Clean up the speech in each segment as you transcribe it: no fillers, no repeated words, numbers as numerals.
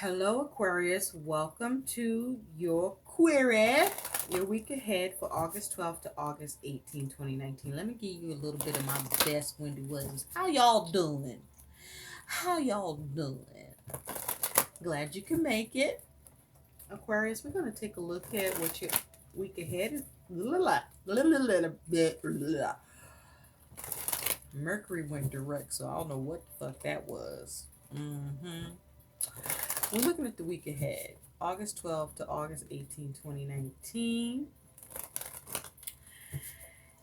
Hello, Aquarius. Welcome to your query, your week ahead for August 12th to August 18th, 2019. Let me give you a little bit of my best Wendy Williams. How y'all doing? How y'all doing? Glad you can make it. Aquarius, we're going to take a look at what your week ahead is. Mercury went direct, so I don't know what the fuck that was. We're looking at the week ahead, August 12th to August 18th, 2019.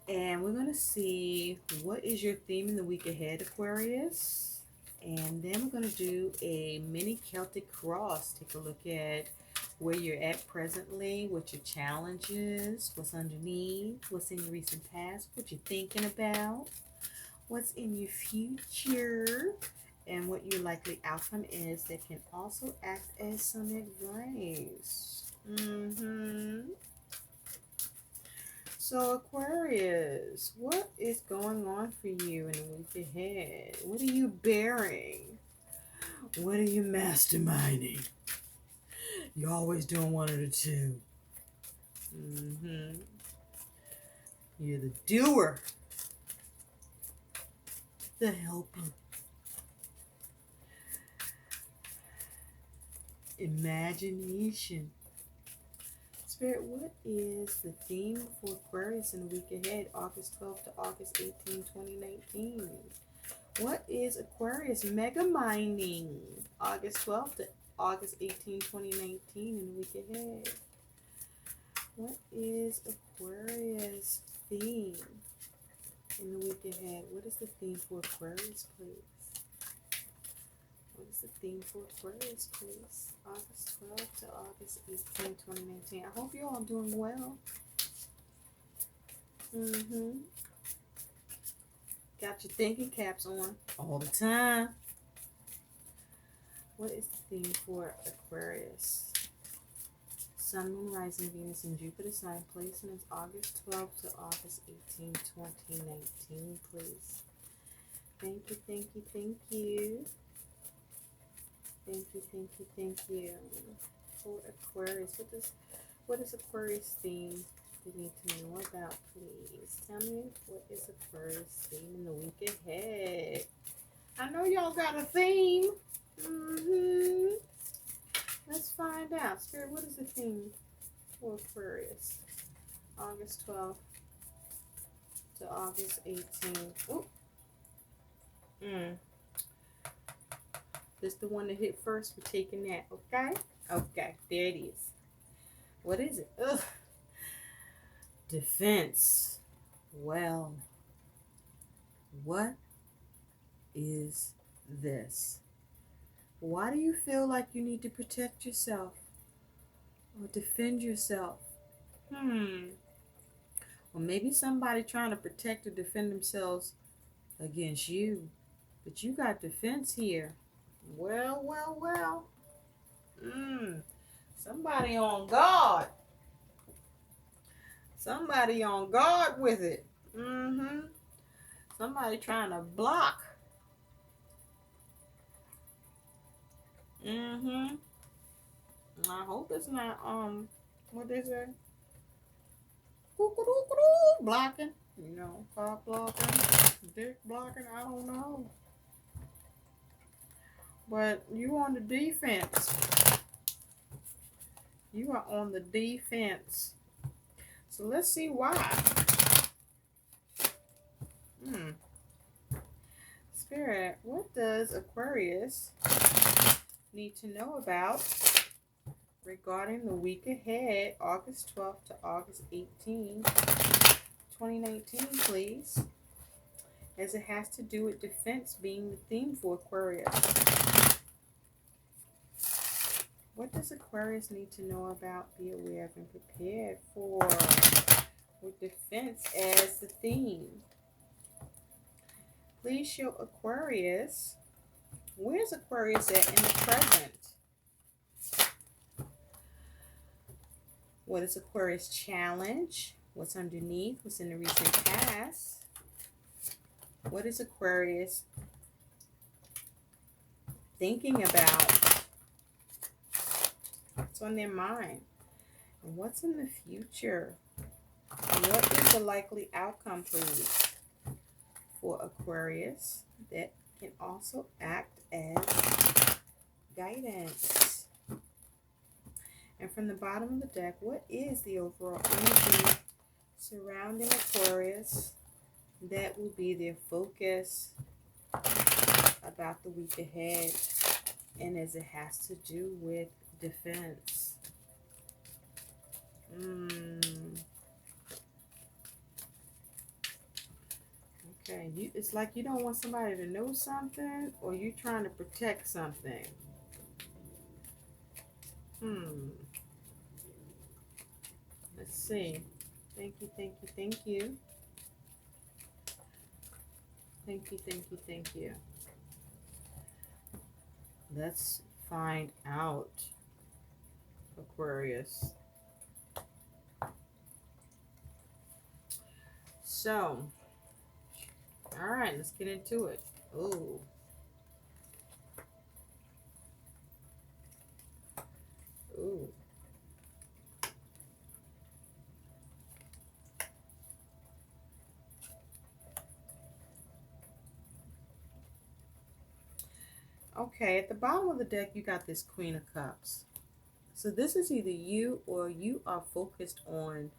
And we're going to see what is your theme in the week ahead, Aquarius. And then we're going to do a mini Celtic cross. Take a look at where you're at presently, what your challenge is, what's underneath, what's in your recent past, what you're thinking about, what's in your future, and what your likely outcome is. That can also act as some advice. So Aquarius, what is going on for you in the week ahead? What are you bearing? What are you masterminding? You're always doing one of the two. You're the doer, the helper, imagination. Spirit, what is the theme for Aquarius in the week ahead, August 12th to August 18th, 2019? What is Aquarius mega mining, August 12th to August 18th, 2019 in the week ahead? What is Aquarius theme in the week ahead? What is the theme for Aquarius, please? What is the theme for Aquarius, please? August 12th to August 18th, 2019. I hope you're all doing well. Got your thinking caps on all the time. What is the theme for Aquarius? Sun, Moon, Rising, Venus, and Jupiter sign placement is August 12th to August 18th, 2019, please. Thank you, thank you, thank you. Thank you, thank you, thank you. For Aquarius, what is Aquarius theme you need to know about, please? Tell me, what is Aquarius theme in the week ahead? I know y'all got a theme. Let's find out. Spirit, what is the theme for Aquarius? August 12th to August 18th. Ooh. This the one that hit first. We're taking that, okay? Okay, there it is. What is it? Ugh. Defense. Well, what is this? Why do you feel like you need to protect yourself or defend yourself? Well, maybe somebody trying to protect or defend themselves against you, but you got defense here. Well. Somebody on guard. Somebody on guard with it. Somebody trying to block. I hope it's not what they say? Blocking. You know, car blocking, dick blocking, I don't know. But you on the defense. You are on the defense. So let's see why. Spirit, what does Aquarius need to know about regarding the week ahead, August 12th to August 18th, 2019, please? As it has to do with defense being the theme for Aquarius. What does Aquarius need to know about, be aware of, and prepared for with defense as the theme? Please show Aquarius. Where's Aquarius at in the present? What is Aquarius' challenge? What's underneath? What's in the recent past? What is Aquarius thinking about? What's on their mind? And what's in the future? What is the likely outcome, please, for Aquarius that can also act as guidance? And from the bottom of the deck, what is the overall energy surrounding Aquarius that will be their focus about the week ahead, and as it has to do with defense? Okay, it's like you don't want somebody to know something, or you trying to protect something. Let's see. Thank you, thank you, thank you. Thank you, thank you, thank you. Let's find out, Aquarius. So, all right, let's get into it. Ooh. Ooh. Okay, at the bottom of the deck, you got this Queen of Cups. So this is either you, or you are focused on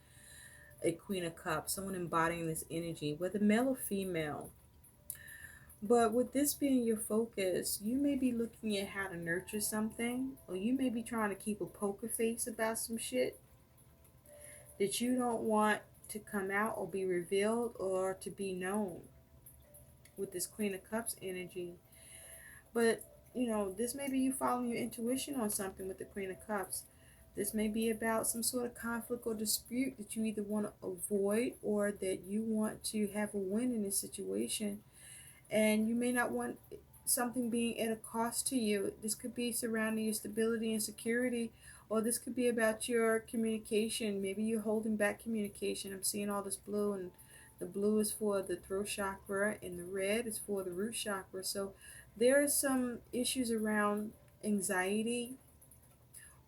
a Queen of Cups, someone embodying this energy, whether male or female. But with this being your focus, you may be looking at how to nurture something, or you may be trying to keep a poker face about some shit that you don't want to come out or be revealed or to be known with this Queen of Cups energy. But, this may be you following your intuition on something with the Queen of Cups. This may be about some sort of conflict or dispute that you either want to avoid or that you want to have a win in this situation. And you may not want something being at a cost to you. This could be surrounding your stability and security, or this could be about your communication. Maybe you're holding back communication. I'm seeing all this blue, and the blue is for the throat chakra and the red is for the root chakra. So there are some issues around anxiety,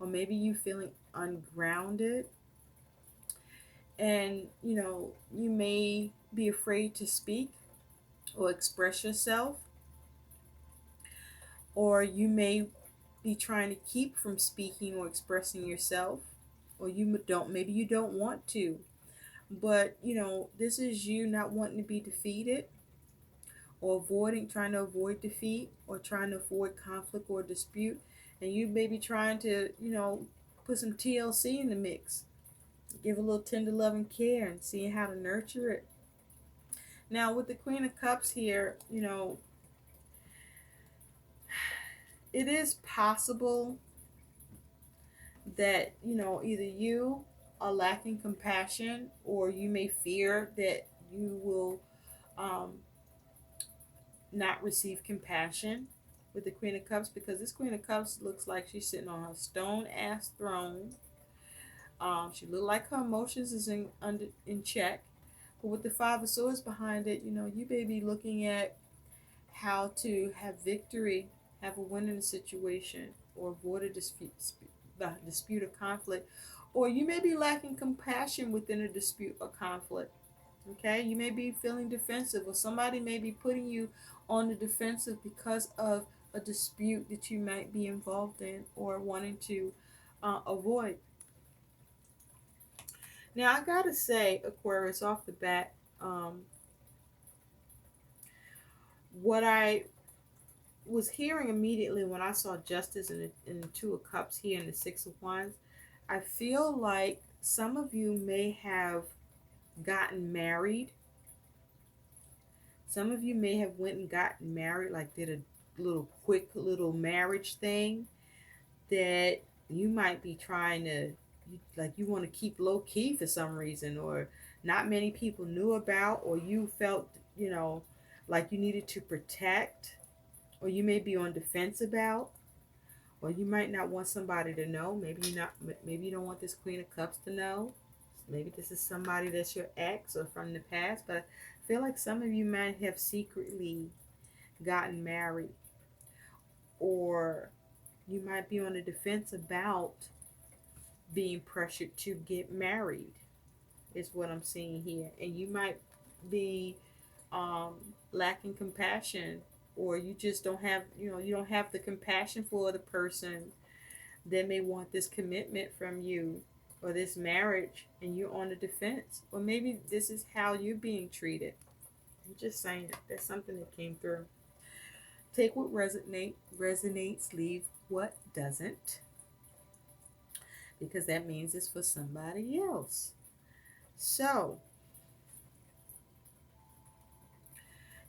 or maybe you feeling ungrounded, and you may be afraid to speak or express yourself, or you may be trying to keep from speaking or expressing yourself, or maybe you don't want to, but this is you not wanting to be defeated, or trying to avoid defeat, or trying to avoid conflict or dispute, and you may be trying to put some TLC in the mix, give a little tender love and care, and seeing how to nurture it. Now with the Queen of Cups here, it is possible that either you are lacking compassion, or you may fear that you will not receive compassion with the Queen of Cups, because this Queen of Cups looks like she's sitting on a stone ass throne. She look like her emotions is in check, but with the Five of Swords behind it, you may be looking at how to have victory, have a win in a situation, or avoid a dispute or conflict. Or you may be lacking compassion within a dispute or conflict. Okay, you may be feeling defensive, or somebody may be putting you on the defensive because of a dispute that you might be involved in or wanting to avoid. Now, I gotta say, Aquarius, off the bat, what I was hearing immediately when I saw Justice in the Two of Cups here and the Six of Wands, I feel like some of you may have gotten married. Some of you may have went and gotten married, like did a quick little marriage thing that you might be trying to, like you want to keep low key for some reason, or not many people knew about, or you felt, like you needed to protect, or you may be on defense about, or you might not want somebody to know. Maybe you don't want this Queen of Cups to know. Maybe this is somebody that's your ex or from the past, but I feel like some of you might have secretly gotten married, or you might be on the defense about being pressured to get married, is what I'm seeing here. And you might be um, lacking compassion, or you just don't have, you don't have the compassion for the person that may want this commitment from you or this marriage, and you're on the defense. Or maybe this is how you're being treated. I'm just saying that's something that came through. Take what resonates, leave what doesn't, because that means it's for somebody else. So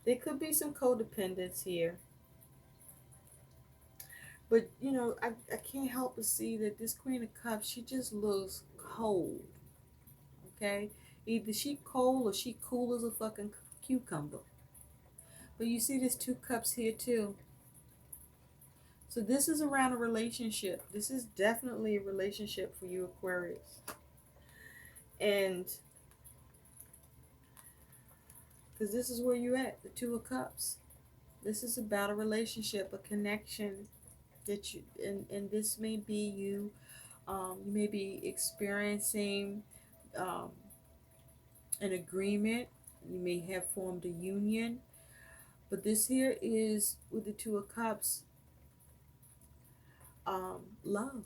there could be some codependence here. But I can't help but see that this Queen of Cups, she just looks cold. Okay? Either she cold or she cool as a fucking cucumber. But you see there's 2 cups here too. So this is around a relationship. This is definitely a relationship for you, Aquarius. And because this is where you at, the 2 of Cups. This is about a relationship, a connection that you, and this may be you. You may be experiencing an agreement. You may have formed a union. But this here is, with the 2 of Cups, love.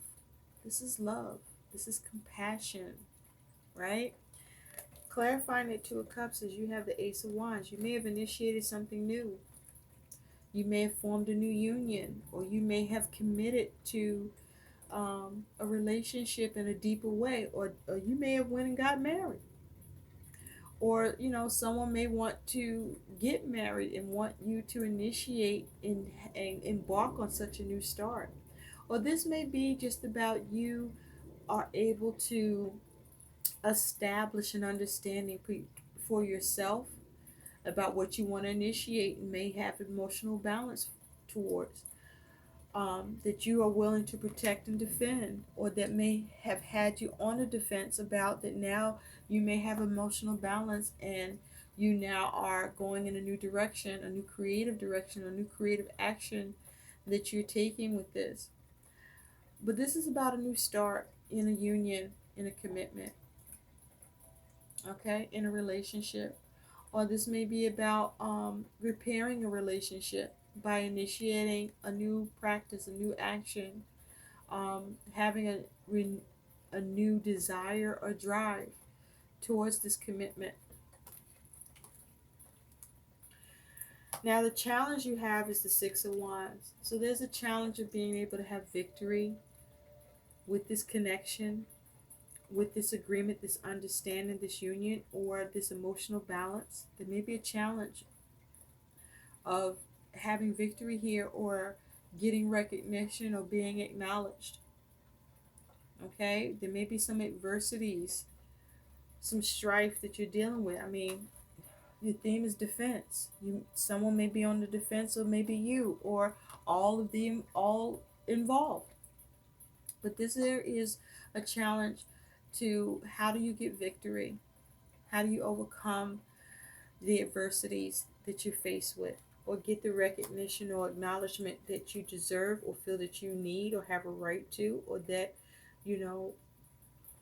This is love. This is compassion, right? Clarifying that 2 of Cups is you have the Ace of Wands. You may have initiated something new. You may have formed a new union, or you may have committed to a relationship in a deeper way, or you may have went and got married. Or someone may want to get married and want you to initiate and embark on such a new start. Or this may be just about you are able to establish an understanding for yourself about what you want to initiate, and may have emotional balance towards, that you are willing to protect and defend, or that may have had you on the defense about that. Now you may have emotional balance, and you now are going in a new direction, a new creative direction, a new creative action that you're taking with this. But this is about a new start in a union, in a commitment, okay, in a relationship. Or this may be about repairing a relationship by initiating a new practice, a new action, having a new desire or drive towards this commitment. Now the challenge you have is the 6 of Wands. So there's a challenge of being able to have victory with this connection, with this agreement, this understanding, this union, or this emotional balance. There may be a challenge of having victory here, or getting recognition, or being acknowledged. Okay, there may be some adversities, some strife that you're dealing with. I mean, your theme is defense. Someone may be on the defense, or maybe you, or all of them, all involved. But this there is a challenge to how do you get victory? How do you overcome the adversities that you're faced with, or get the recognition or acknowledgement that you deserve, or feel that you need, or have a right to, or that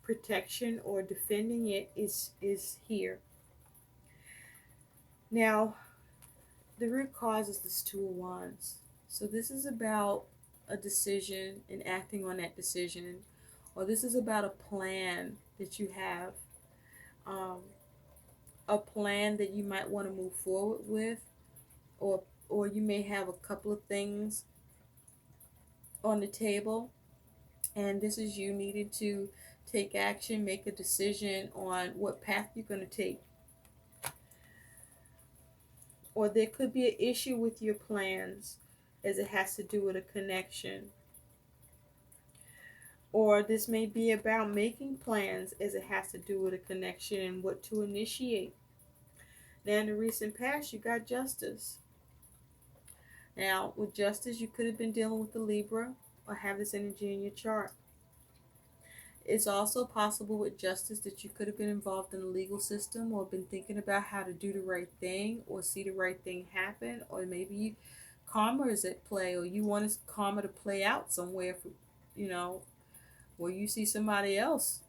protection or defending it is here. Now the root cause is this 2 of Wands. So this is about a decision and acting on that decision, or this is about a plan that you have, a plan that you might want to move forward with, or you may have a couple of things on the table, and this is you needing to take action, make a decision on what path you're going to take. Or there could be an issue with your plans, as it has to do with a connection. Or this may be about making plans, as it has to do with a connection and what to initiate. Now in the recent past, you got Justice. Now with Justice, you could have been dealing with the Libra, or have this energy in your chart. It's also possible with Justice that you could have been involved in the legal system, or been thinking about how to do the right thing, or see the right thing happen, or maybe karma is at play, or you want karma to play out somewhere for, or you see somebody else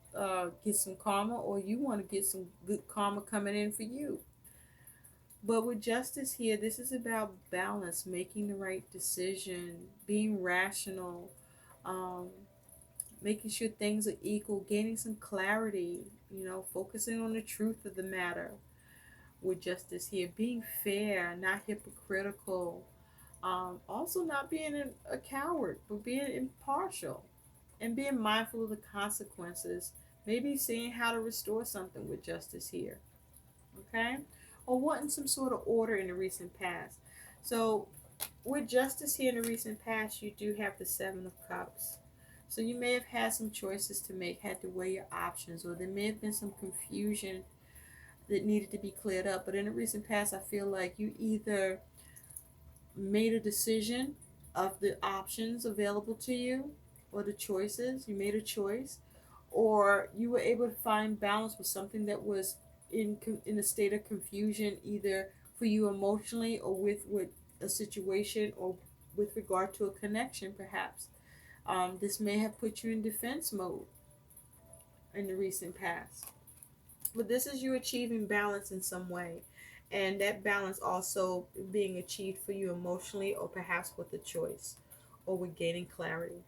get some karma, or you want to get some good karma coming in for you. But with justice here, this is about balance, making the right decision, being rational, um, making sure things are equal, gaining some clarity, focusing on the truth of the matter. With justice here, being fair, not hypocritical, also not being a coward, but being impartial and being mindful of the consequences. Maybe seeing how to restore something with justice here, okay? Or wanting some sort of order in the recent past. So, with justice here in the recent past, you do have the Seven of Cups. So, you may have had some choices to make, had to weigh your options, or there may have been some confusion that needed to be cleared up. But in the recent past, I feel like you either made a decision of the options available to you or the choices, you made a choice, or you were able to find balance with something that was in a state of confusion, either for you emotionally or with a situation, or with regard to a connection perhaps. This may have put you in defense mode in the recent past, but this is you achieving balance in some way, and that balance also being achieved for you emotionally, or perhaps with a choice, or with gaining clarity.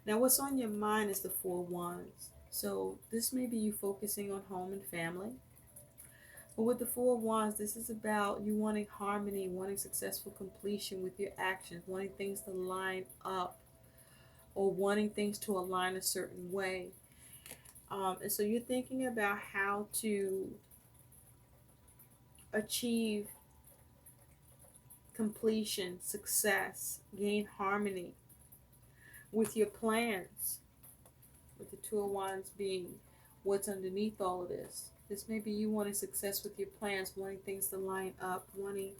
Now, what's on your mind is the Four Wands. So this may be you focusing on home and family. But with the Four Wands, this is about you wanting harmony, wanting successful completion with your actions, wanting things to line up, or wanting things to align a certain way. And so you're thinking about how to achieve completion, success, gain harmony with your plans, with the Two of Wands being what's underneath all of this. This may be you wanting success with your plans, wanting things to line up, wanting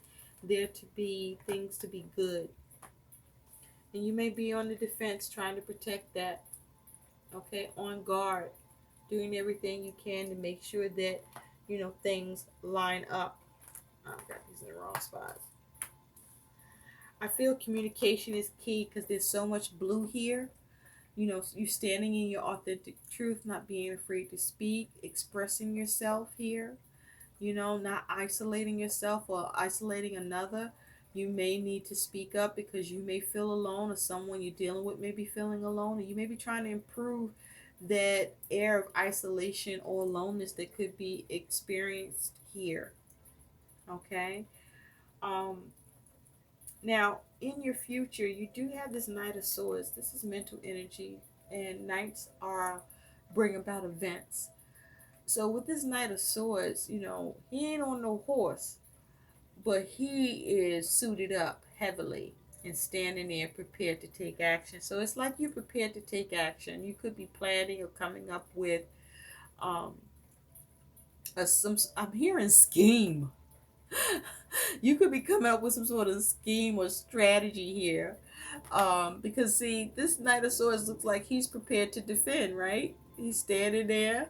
there to be things to be good. And you may be on the defense trying to protect that, okay, on guard, doing everything you can to make sure that, things line up. Oh, I've got these in the wrong spots. I feel communication is key because there's so much blue here. You standing in your authentic truth, not being afraid to speak, expressing yourself here, not isolating yourself or isolating another. You may need to speak up because you may feel alone, or someone you're dealing with may be feeling alone, or you may be trying to improve that air of isolation or aloneness that could be experienced here. Okay. Um, Now, in your future, you do have this Knight of Swords. This is mental energy, and knights are bring about events. So with this Knight of Swords, he ain't on no horse, but he is suited up heavily and standing there prepared to take action. So it's like you're prepared to take action. You could be planning or coming up with um I'm hearing scheme. You could be coming up with some sort of scheme or strategy here. Because see, this Knight of Swords looks like he's prepared to defend, right? He's standing there.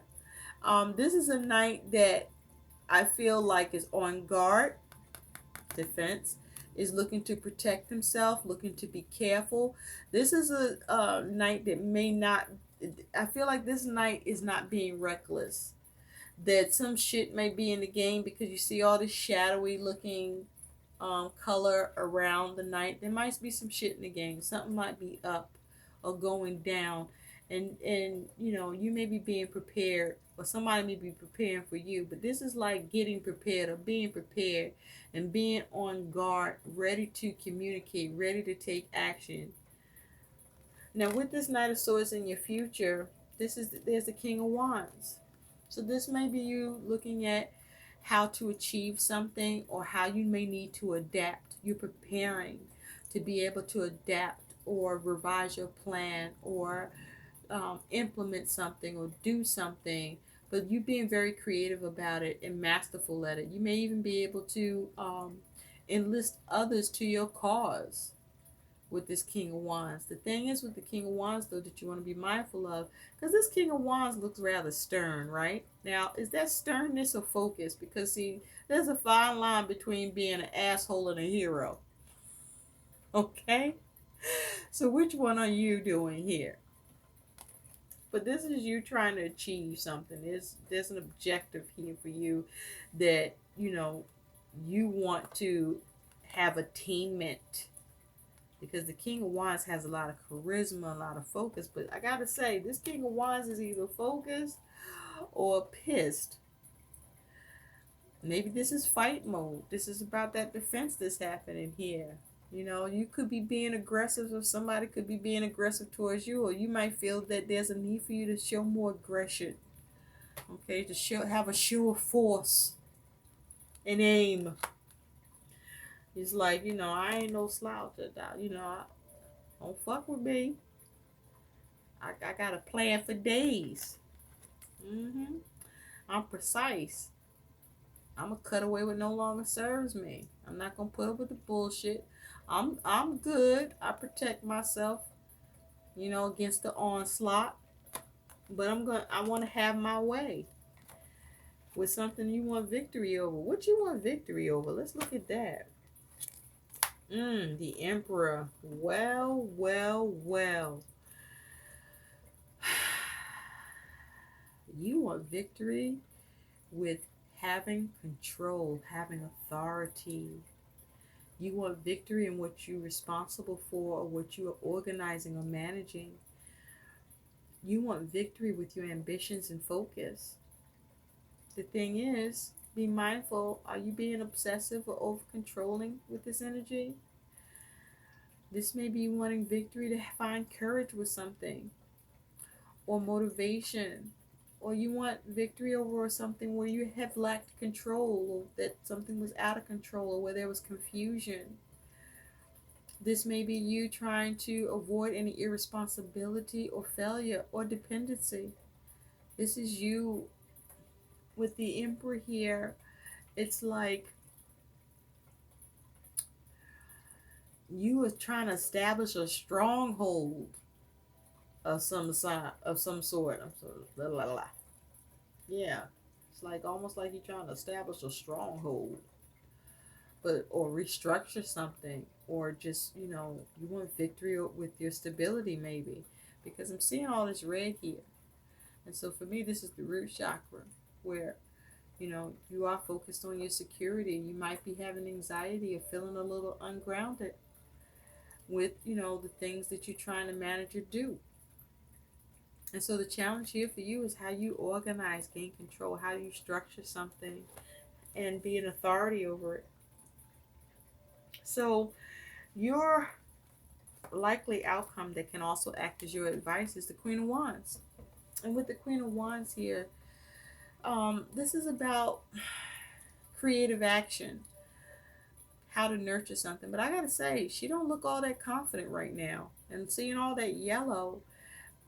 This is a knight that I feel like is on guard, defense, is looking to protect himself, looking to be careful. This is a knight that may not, I feel like this knight is not being reckless, that some shit may be in the game because you see all this shadowy looking color around the night. There might be some shit in the game. Something might be up or going down, and you may be being prepared, or somebody may be preparing for you. But this is like getting prepared or being prepared and being on guard, ready to communicate, ready to take action. Now, with this Knight of Swords in your future, there's the King of Wands. So this may be you looking at how to achieve something, or how you may need to adapt. You're preparing to be able to adapt or revise your plan, or implement something or do something. But you being very creative about it and masterful at it. You may even be able to enlist others to your cause with this King of Wands. The thing is with the King of Wands, though, that you want to be mindful of, because this King of Wands looks rather stern, right? Now, is that sternness or focus? Because, see, there's a fine line between being an asshole and a hero. Okay? So which one are you doing here? But this is you trying to achieve something. There's an objective here for you that, you want to have attainment, because the King of Wands has a lot of charisma, a lot of focus. But I gotta say, this King of Wands is either focused or pissed. Maybe this is fight mode. This is about that defense that's happening here. You could be being aggressive, or somebody could be being aggressive towards you, or you might feel that there's a need for you to show more aggression. Okay, to have a show of force and aim. It's like, I ain't no slouch. Don't fuck with me. I got a plan for days. I'm precise. I'm gonna cut away what no longer serves me. I'm not gonna put up with the bullshit. I'm good. I protect myself, against the onslaught. But I want to have my way with something you want victory over. What you want victory over? Let's look at that. The Emperor. Well, well, well. You want victory with having control, having authority. You want victory in what you're responsible for, or what you are organizing or managing. You want victory with your ambitions and focus. The thing is, be mindful. Are you being obsessive or over controlling with this energy? This may be wanting victory to find courage with something, or motivation, or you want victory over something where you have lacked control, or that something was out of control, or where there was confusion. This may be you trying to avoid any irresponsibility or failure or dependency. This is you with the Emperor here. It's like you are trying to establish a stronghold of some sort. Yeah, it's like almost like you're trying to establish a stronghold, or restructure something, or just you want victory with your stability maybe, because I'm seeing all this red here, and so for me this is the root chakra, where you are focused on your security. You might be having anxiety or feeling a little ungrounded with the things that you're trying to manage or do. And so the challenge here for you is how you organize, gain control, how you structure something and be an authority over it. So your likely outcome that can also act as your advice is the Queen of Wands. And with the Queen of Wands here, this is about creative action, how to nurture something. But I gotta say, she don't look all that confident right now. And seeing all that yellow,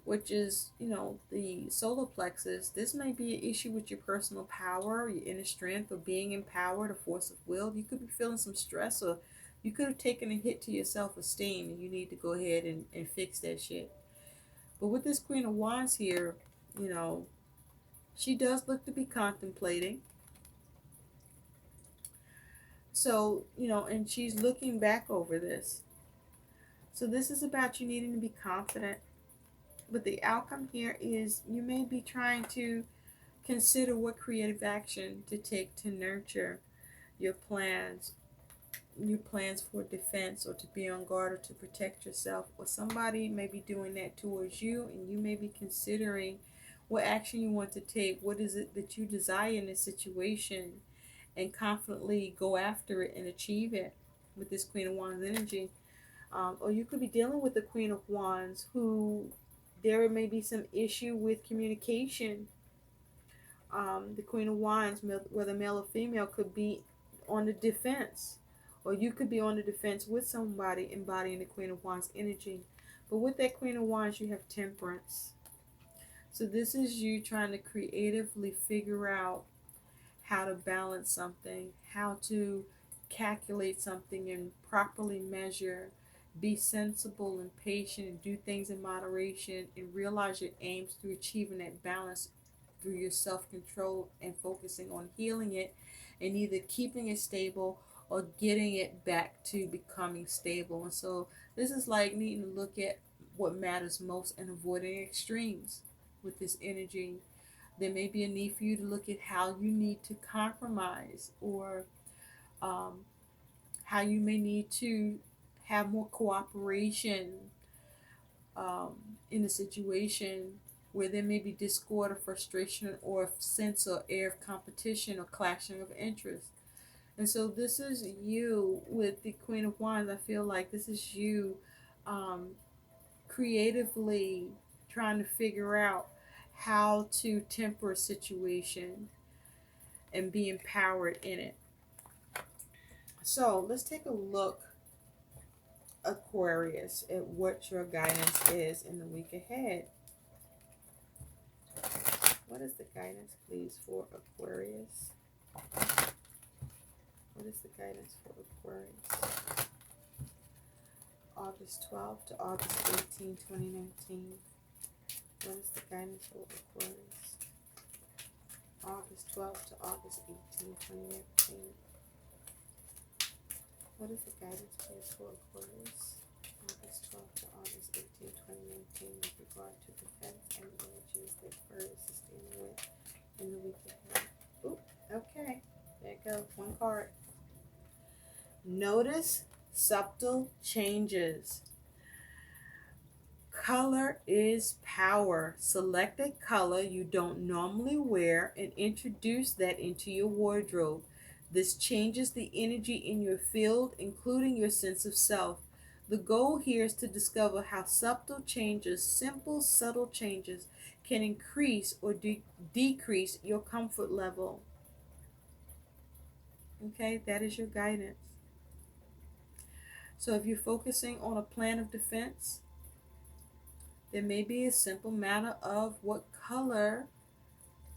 which is, the solar plexus, this may be an issue with your personal power, your inner strength, or being empowered, a force of will. You could be feeling some stress, or you could have taken a hit to your self-esteem, and you need to go ahead and fix that shit. But with this Queen of Wands here, she does look to be contemplating. So, and she's looking back over this. So this is about you needing to be confident. But the outcome here is you may be trying to consider what creative action to take to nurture your plans for defense, or to be on guard, or to protect yourself. Or somebody may be doing that towards you, and you may be considering what action you want to take. What is it that you desire in this situation, and confidently go after it and achieve it with this Queen of Wands energy. Or you could be dealing with the Queen of Wands who there may be some issue with communication. The Queen of Wands, whether male or female, could be on the defense, or you could be on the defense with somebody embodying the Queen of Wands energy. But with that Queen of Wands, you have Temperance. So this is you trying to creatively figure out how to balance something, how to calculate something and properly measure, be sensible and patient, and do things in moderation, and realize your aims through achieving that balance through your self-control and focusing on healing it, and either keeping it stable or getting it back to becoming stable. And so this is like needing to look at what matters most and avoiding extremes. with this energy. There may be a need for you to look at how you need to compromise, or um, how you may need to have more cooperation in a situation where there may be discord or frustration or a sense or air of competition or clashing of interest. And so this is you with the Queen of Wands. I feel like this is you um, creatively trying to figure out how to temper a situation and be empowered in it. So let's take a look, Aquarius, at what your guidance is in the week ahead. What is the guidance, please, for Aquarius? What is the guidance for Aquarius? August 12th to August 18, 2019. What is the guidance for Aquarius? August 12th to August 18, 2019. What is the guidance, please, for Aquarius? August 12th to August 18, 2019, with regard to defense and energies that Aquarius is dealing with in the week ahead. Ooh, okay. There you go. One card. Notice subtle changes. Color is power. Select a color you don't normally wear and introduce that into your wardrobe. This changes the energy in your field, including your sense of self. The goal here is to discover how subtle changes, simple, subtle changes, can increase or decrease your comfort level. Okay, that is your guidance. So if you're focusing on a plan of defense, there may be a simple matter of what color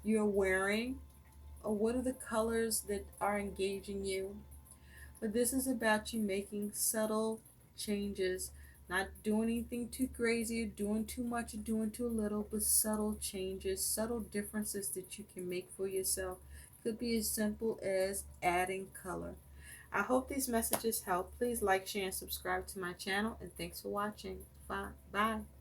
you're wearing, or what are the colors that are engaging you. But this is about you making subtle changes, not doing anything too crazy, or doing too much, or doing too little, but subtle changes, subtle differences that you can make for yourself. Could be as simple as adding color. I hope these messages help. Please like, share, and subscribe to my channel, and thanks for watching. Bye. Bye.